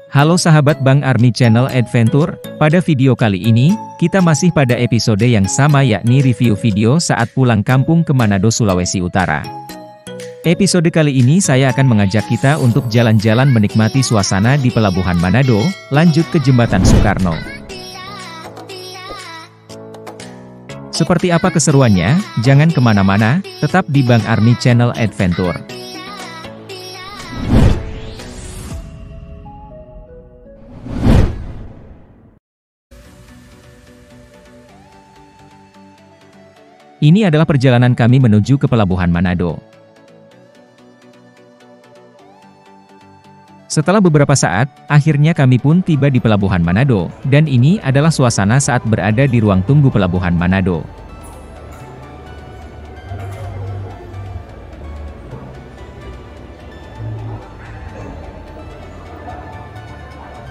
Halo sahabat Bang Army Channel Adventure, pada video kali ini, kita masih pada episode yang sama yakni review video saat pulang kampung ke Manado, Sulawesi Utara. Episode kali ini saya akan mengajak kita untuk jalan-jalan menikmati suasana di Pelabuhan Manado, lanjut ke Jembatan Soekarno. Seperti apa keseruannya? Jangan kemana-mana, tetap di Bang Army Channel Adventure. Ini adalah perjalanan kami menuju ke Pelabuhan Manado. Setelah beberapa saat, akhirnya kami pun tiba di Pelabuhan Manado, dan ini adalah suasana saat berada di ruang tunggu Pelabuhan Manado.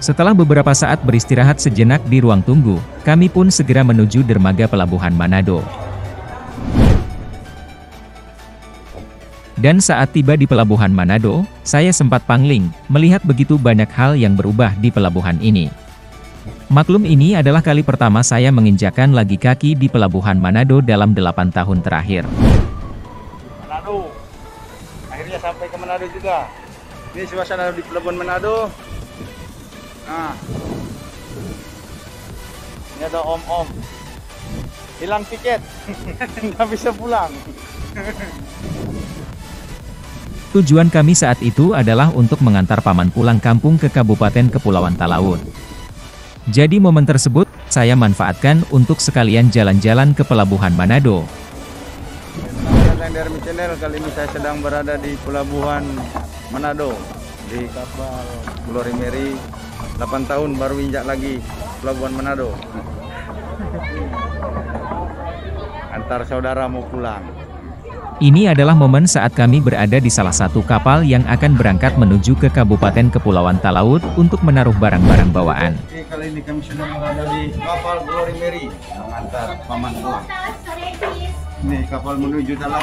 Setelah beberapa saat beristirahat sejenak di ruang tunggu, kami pun segera menuju dermaga Pelabuhan Manado. Dan saat tiba di Pelabuhan Manado, saya sempat pangling, melihat begitu banyak hal yang berubah di pelabuhan ini. Maklum ini adalah kali pertama saya menginjakkan lagi kaki di Pelabuhan Manado dalam 8 tahun terakhir. Manado, akhirnya sampai ke Manado juga. Ini suasana di Pelabuhan Manado. Nah, ini ada om-om. Hilang tiket, nggak bisa pulang. Tujuan kami saat itu adalah untuk mengantar paman pulang kampung ke Kabupaten Kepulauan Talaud. Jadi momen tersebut, saya manfaatkan untuk sekalian jalan-jalan ke Pelabuhan Manado. Dari channel kali ini saya sedang berada di Pelabuhan Manado, di kapal Glory Mary. 8 tahun baru injak lagi Pelabuhan Manado. Antar saudara mau pulang. Ini adalah momen saat kami berada di salah satu kapal yang akan berangkat menuju ke Kabupaten Kepulauan Talaud untuk menaruh barang-barang bawaan. Oke, kali ini kami sudah berada di kapal Glory Mary mengantar paman pulang. Ini kapal menuju dalam.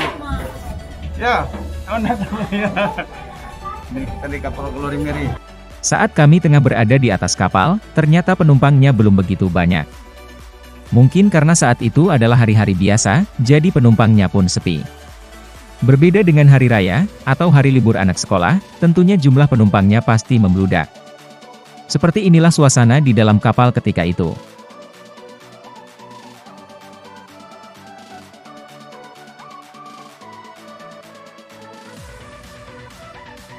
Ya, ya. Ini tadi kapal Glory Mary. Saat kami tengah berada di atas kapal, ternyata penumpangnya belum begitu banyak. Mungkin karena saat itu adalah hari-hari biasa, jadi penumpangnya pun sepi. Berbeda dengan hari raya, atau hari libur anak sekolah, tentunya jumlah penumpangnya pasti membludak. Seperti inilah suasana di dalam kapal ketika itu.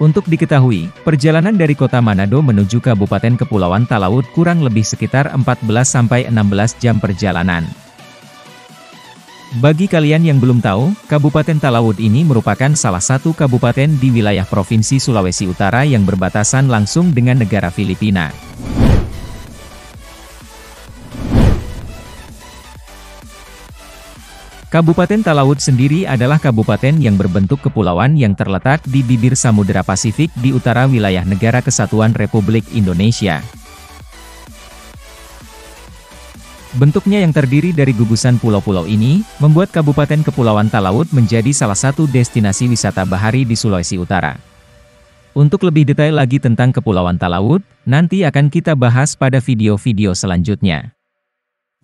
Untuk diketahui, perjalanan dari kota Manado menuju Kabupaten Kepulauan Talaud kurang lebih sekitar 14-16 jam perjalanan. Bagi kalian yang belum tahu, Kabupaten Talaud ini merupakan salah satu kabupaten di wilayah Provinsi Sulawesi Utara yang berbatasan langsung dengan negara Filipina. Kabupaten Talaud sendiri adalah kabupaten yang berbentuk kepulauan yang terletak di bibir Samudera Pasifik di utara wilayah Negara Kesatuan Republik Indonesia. Bentuknya yang terdiri dari gugusan pulau-pulau ini, membuat Kabupaten Kepulauan Talaud menjadi salah satu destinasi wisata bahari di Sulawesi Utara. Untuk lebih detail lagi tentang Kepulauan Talaud, nanti akan kita bahas pada video-video selanjutnya.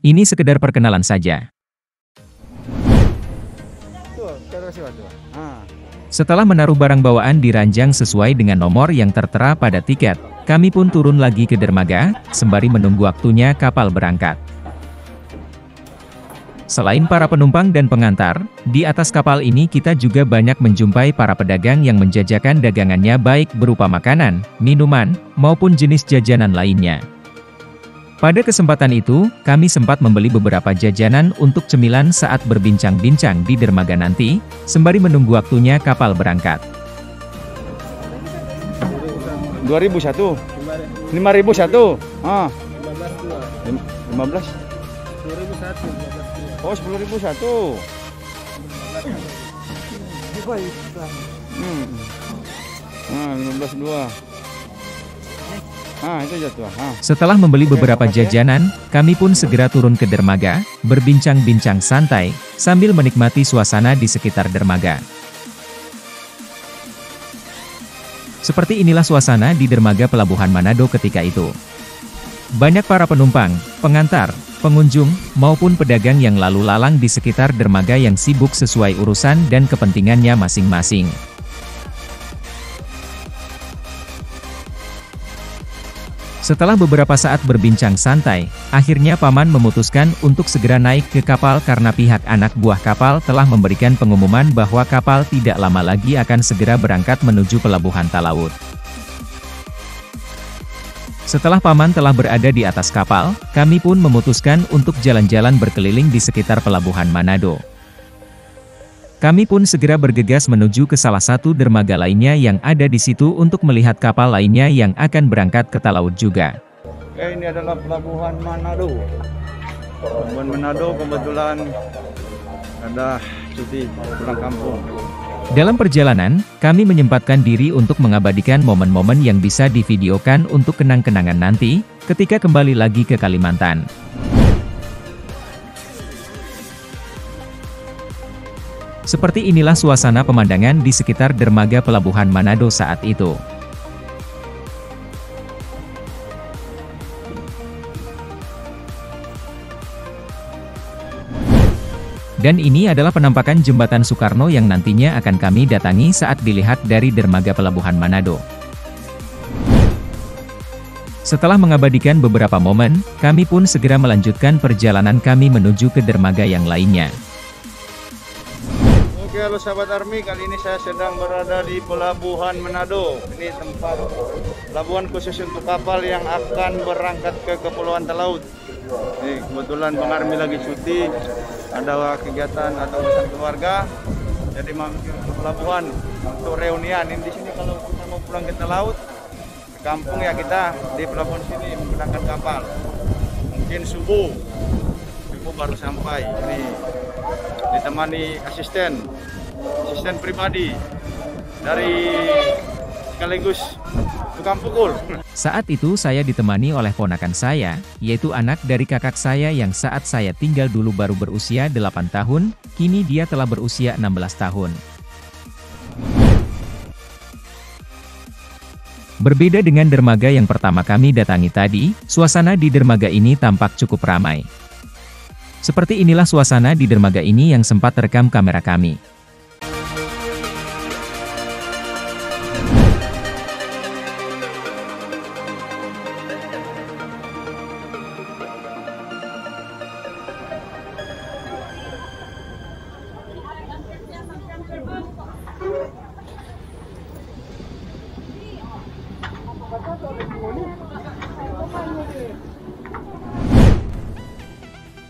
Ini sekedar perkenalan saja. Setelah menaruh barang bawaan di ranjang sesuai dengan nomor yang tertera pada tiket, kami pun turun lagi ke dermaga, sembari menunggu waktunya kapal berangkat. Selain para penumpang dan pengantar, di atas kapal ini kita juga banyak menjumpai para pedagang yang menjajakan dagangannya baik berupa makanan, minuman, maupun jenis jajanan lainnya. Pada kesempatan itu, kami sempat membeli beberapa jajanan untuk cemilan saat berbincang-bincang di dermaga nanti, sembari menunggu waktunya kapal berangkat. 2001. 5001. Ah. 15. 2001. Oh, 10.001. Ah, 15.2. Ah, itu jatuh. Ah. Setelah membeli beberapa jajanan, kami pun segera turun ke dermaga, berbincang-bincang santai, sambil menikmati suasana di sekitar dermaga. Seperti inilah suasana di dermaga Pelabuhan Manado ketika itu. Banyak para penumpang, pengantar, pengunjung, maupun pedagang yang lalu lalang di sekitar dermaga yang sibuk sesuai urusan dan kepentingannya masing-masing. Setelah beberapa saat berbincang santai, akhirnya Paman memutuskan untuk segera naik ke kapal karena pihak anak buah kapal telah memberikan pengumuman bahwa kapal tidak lama lagi akan segera berangkat menuju Pelabuhan Talaut. Setelah Paman telah berada di atas kapal, kami pun memutuskan untuk jalan-jalan berkeliling di sekitar Pelabuhan Manado. Kami pun segera bergegas menuju ke salah satu dermaga lainnya yang ada di situ untuk melihat kapal lainnya yang akan berangkat ke Talaut juga. Oke, ini adalah Pelabuhan Manado. Pelabuhan Manado kebetulan ada cuti pulang kampung. Dalam perjalanan, kami menyempatkan diri untuk mengabadikan momen-momen yang bisa divideokan untuk kenang-kenangan nanti, ketika kembali lagi ke Kalimantan. Seperti inilah suasana pemandangan di sekitar dermaga Pelabuhan Manado saat itu. Dan ini adalah penampakan Jembatan Soekarno yang nantinya akan kami datangi saat dilihat dari dermaga Pelabuhan Manado. Setelah mengabadikan beberapa momen, kami pun segera melanjutkan perjalanan kami menuju ke dermaga yang lainnya. Oke, halo sahabat Army, kali ini saya sedang berada di Pelabuhan Manado. Ini tempat pelabuhan khusus untuk kapal yang akan berangkat ke Kepulauan Talaut. Nih, kebetulan Bang Army lagi cuti, ada kegiatan atau urusan keluarga, jadi mampir ke pelabuhan untuk reunian. Ini di sini kalau kita mau pulang ke Talaut, ke kampung ya kita di pelabuhan sini menggunakan kapal. Mungkin subuh baru sampai. Ini ditemani asisten pribadi dari sekaligus tukang pukul. Saat itu saya ditemani oleh ponakan saya, yaitu anak dari kakak saya yang saat saya tinggal dulu baru berusia 8 tahun, kini dia telah berusia 16 tahun. Berbeda dengan dermaga yang pertama kami datangi tadi, suasana di dermaga ini tampak cukup ramai. Seperti inilah suasana di dermaga ini yang sempat terekam kamera kami.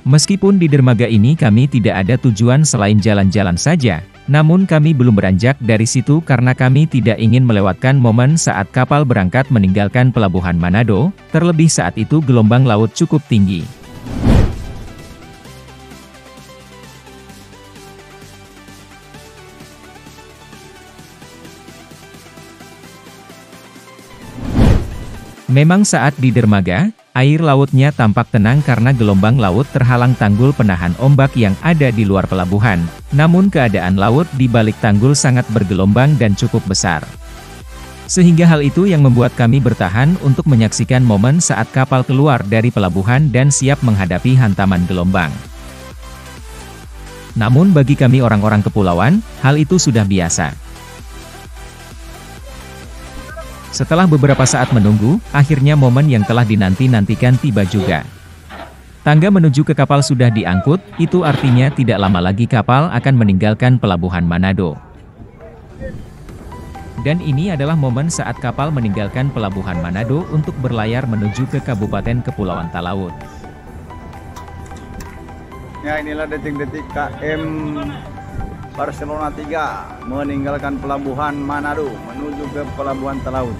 Meskipun di dermaga ini kami tidak ada tujuan selain jalan-jalan saja, namun kami belum beranjak dari situ karena kami tidak ingin melewatkan momen saat kapal berangkat meninggalkan Pelabuhan Manado, terlebih saat itu gelombang laut cukup tinggi. Memang saat di dermaga, air lautnya tampak tenang karena gelombang laut terhalang tanggul penahan ombak yang ada di luar pelabuhan. Namun keadaan laut di balik tanggul sangat bergelombang dan cukup besar. Sehingga hal itu yang membuat kami bertahan untuk menyaksikan momen saat kapal keluar dari pelabuhan dan siap menghadapi hantaman gelombang. Namun bagi kami orang-orang kepulauan, hal itu sudah biasa. Setelah beberapa saat menunggu, akhirnya momen yang telah dinanti-nantikan tiba juga. Tangga menuju ke kapal sudah diangkut, itu artinya tidak lama lagi kapal akan meninggalkan Pelabuhan Manado. Dan ini adalah momen saat kapal meninggalkan Pelabuhan Manado untuk berlayar menuju ke Kabupaten Kepulauan Talaut. Ya, inilah detik-detik KM Barcelona 3 meninggalkan Pelabuhan Manado menuju ke Pelabuhan Talaut.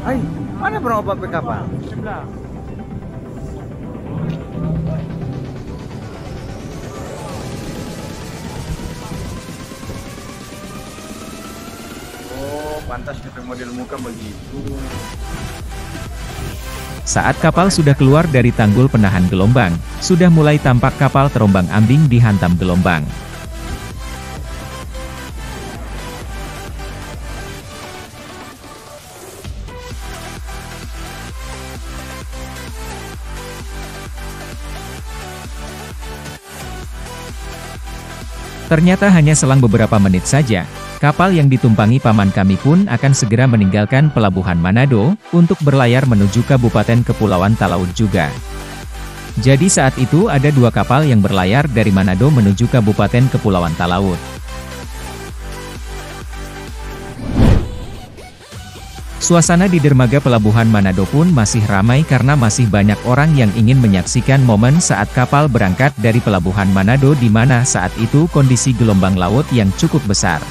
Hai, mana berapa kapal? Sebelah. Pantas DP model muka begitu. Saat kapal sudah keluar dari tanggul penahan gelombang, sudah mulai tampak kapal terombang-ambing dihantam gelombang. Ternyata hanya selang beberapa menit saja, kapal yang ditumpangi paman kami pun akan segera meninggalkan pelabuhan Manado, untuk berlayar menuju Kabupaten Kepulauan Talaud juga. Jadi saat itu ada 2 kapal yang berlayar dari Manado menuju Kabupaten Kepulauan Talaud. Suasana di dermaga pelabuhan Manado pun masih ramai karena masih banyak orang yang ingin menyaksikan momen saat kapal berangkat dari pelabuhan Manado di mana saat itu kondisi gelombang laut yang cukup besar.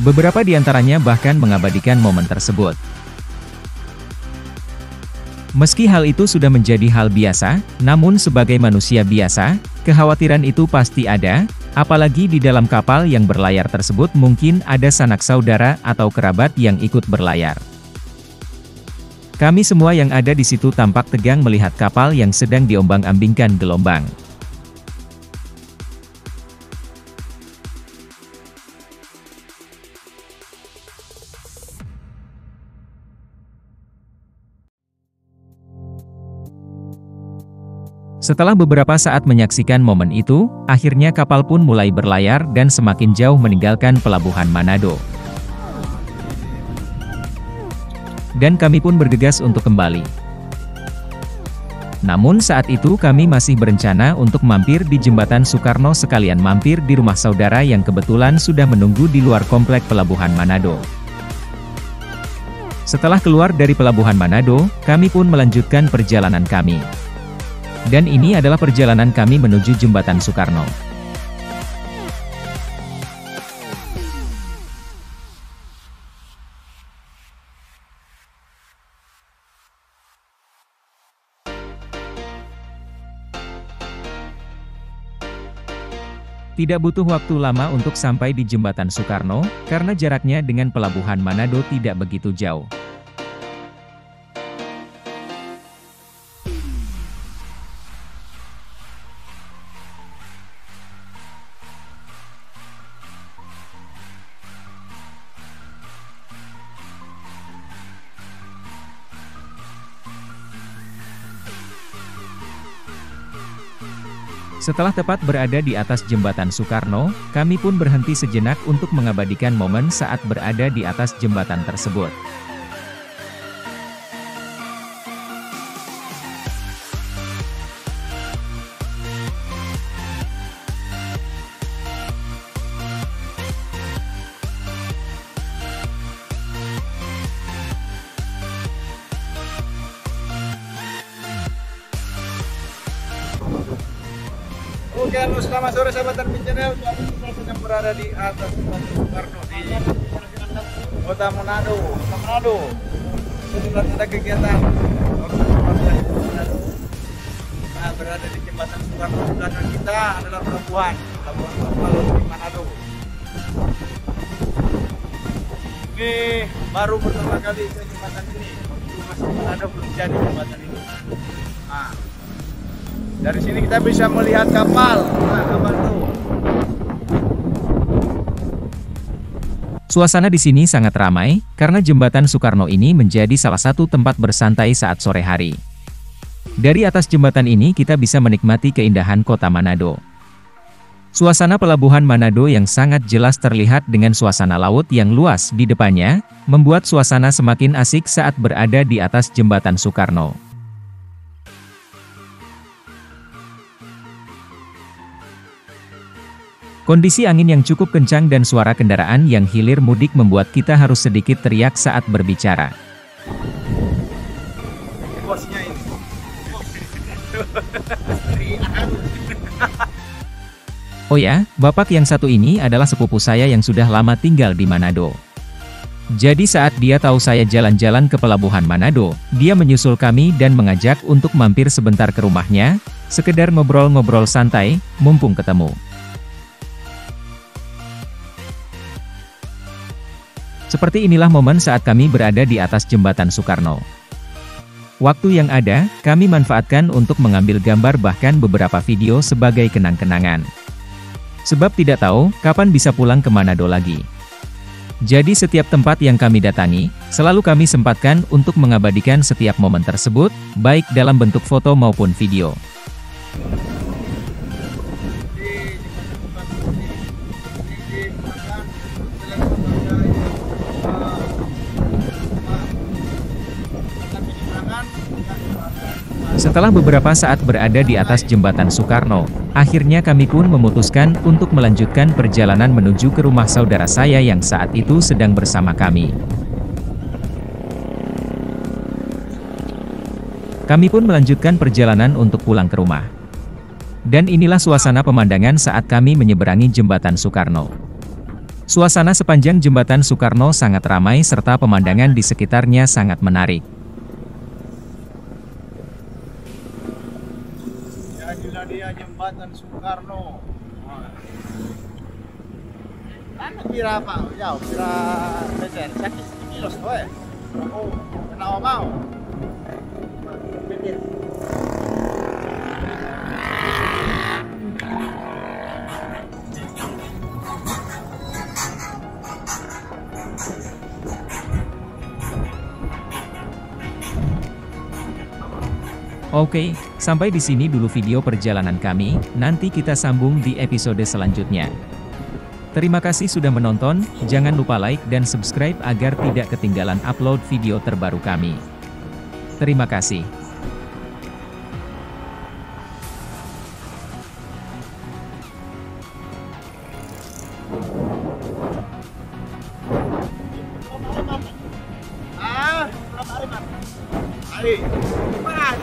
Beberapa di antaranya bahkan mengabadikan momen tersebut. Meski hal itu sudah menjadi hal biasa, namun sebagai manusia biasa, kekhawatiran itu pasti ada, apalagi di dalam kapal yang berlayar tersebut mungkin ada sanak saudara atau kerabat yang ikut berlayar. Kami semua yang ada di situ tampak tegang melihat kapal yang sedang diombang-ambingkan gelombang. Setelah beberapa saat menyaksikan momen itu, akhirnya kapal pun mulai berlayar dan semakin jauh meninggalkan pelabuhan Manado. Dan kami pun bergegas untuk kembali. Namun saat itu kami masih berencana untuk mampir di Jembatan Soekarno sekalian mampir di rumah saudara yang kebetulan sudah menunggu di luar komplek pelabuhan Manado. Setelah keluar dari pelabuhan Manado, kami pun melanjutkan perjalanan kami. Dan ini adalah perjalanan kami menuju Jembatan Soekarno. Tidak butuh waktu lama untuk sampai di Jembatan Soekarno, karena jaraknya dengan pelabuhan Manado tidak begitu jauh. Setelah tepat berada di atas Jembatan Soekarno, kami pun berhenti sejenak untuk mengabadikan momen saat berada di atas jembatan tersebut. Oke, halo, selamat sore sahabat Termin Channel. Kita sedang berada di atas Jembatan Soekarno di Kota Manado. Sedang ada kegiatan Manado. Nah, berada di Jembatan Soekarno. Di belakang kita adalah pelabuhan di Manado. Ini baru pertama kali ke jembatan ini. Masih Manado belum jadi jembatan ini. Nah, dari sini kita bisa melihat kapal. Nah, kapal itu. Suasana di sini sangat ramai, karena Jembatan Soekarno ini menjadi salah satu tempat bersantai saat sore hari. Dari atas jembatan ini kita bisa menikmati keindahan kota Manado. Suasana pelabuhan Manado yang sangat jelas terlihat dengan suasana laut yang luas di depannya, membuat suasana semakin asik saat berada di atas Jembatan Soekarno. Kondisi angin yang cukup kencang dan suara kendaraan yang hilir mudik membuat kita harus sedikit teriak saat berbicara. Bosnya ini. Oh ya, bapak yang satu ini adalah sepupu saya yang sudah lama tinggal di Manado. Jadi saat dia tahu saya jalan-jalan ke pelabuhan Manado, dia menyusul kami dan mengajak untuk mampir sebentar ke rumahnya, sekedar ngobrol-ngobrol santai, mumpung ketemu. Seperti inilah momen saat kami berada di atas Jembatan Soekarno. Waktu yang ada, kami manfaatkan untuk mengambil gambar bahkan beberapa video sebagai kenang-kenangan. Sebab tidak tahu, kapan bisa pulang ke Manado lagi. Jadi setiap tempat yang kami datangi, selalu kami sempatkan untuk mengabadikan setiap momen tersebut, baik dalam bentuk foto maupun video. Setelah beberapa saat berada di atas jembatan Soekarno, akhirnya kami pun memutuskan untuk melanjutkan perjalanan menuju ke rumah saudara saya yang saat itu sedang bersama kami. Kami pun melanjutkan perjalanan untuk pulang ke rumah. Dan inilah suasana pemandangan saat kami menyeberangi jembatan Soekarno. Suasana sepanjang jembatan Soekarno sangat ramai serta pemandangan di sekitarnya sangat menarik. Inilah dia jembatan Soekarno. Ano kira apa? Jauh kira meter, sakit kilos to eh. Oh, kenapa mau? Meter. Oke, sampai di sini dulu video perjalanan kami, nanti kita sambung di episode selanjutnya. Terima kasih sudah menonton, jangan lupa like dan subscribe agar tidak ketinggalan upload video terbaru kami. Terima kasih. Ah, belum hari, Mas. Hari. Mana?